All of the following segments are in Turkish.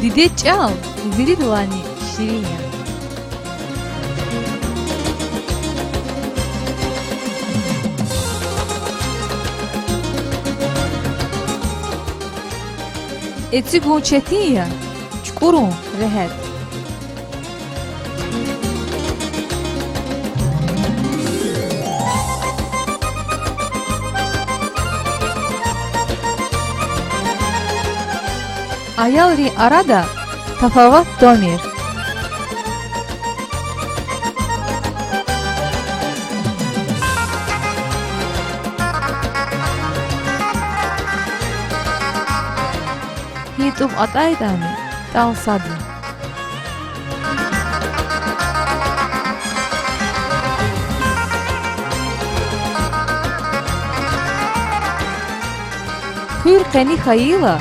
Dide çal, zili duvani, şirin ya. Etsi gonçetin ya, çukurun, rehet. Ayalri arada tafavat domir. Hitum ataydami tal sadi. Hür kani hayila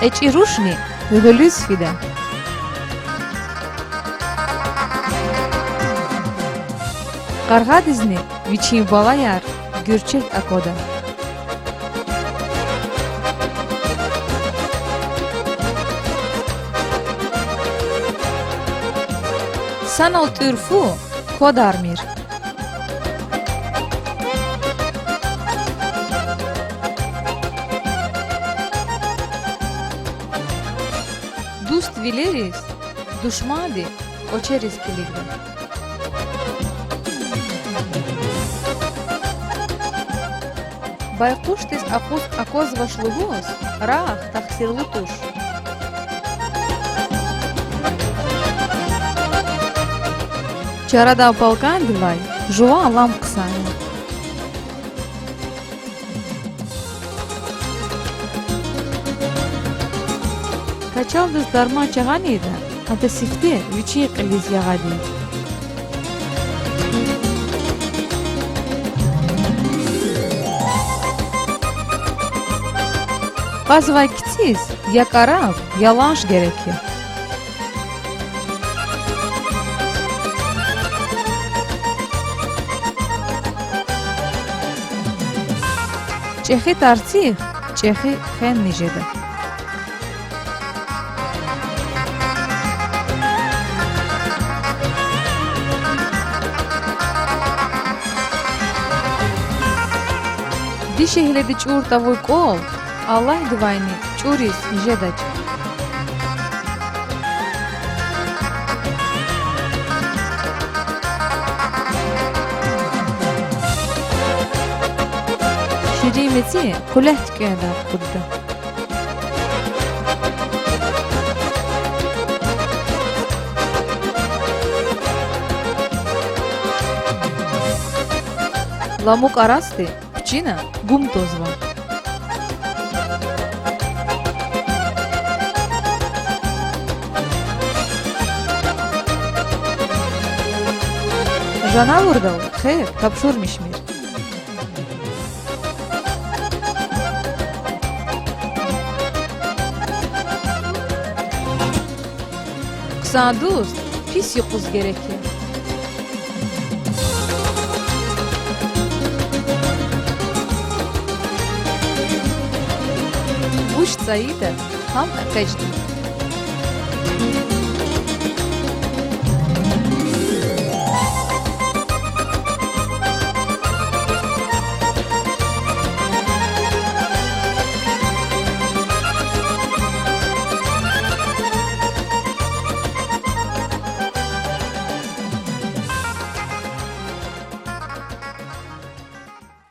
Eçiruşni gülüz fide. Karga dizni viçin balayar gürçek akoda. Sanal türfu kodarmir. Dust vileris, duşmadi, oçeris kiligda. Байкуштис акоз вашлугос, раах тахсирлутуш. Чарада полкан дивай, жуа ламксани. Kaçaldız darma çağanıydı, hatta sifte viçi qiliz yağadi. Bazı vakitsiz ya karav, yalanş gerekiyor. Çehi tartih, çehi fen nicede. Дишехледи чуртавой кол, Аллах дивайни чурис жедач. Şirimeti kuleht keda kudda. Lamuk arasti, pçina gum tozva. Жана вурдал, хэ, капшурмишмир. Kısaduz, pis yokuz gerekir. Uş sayıda, ham kaçtı.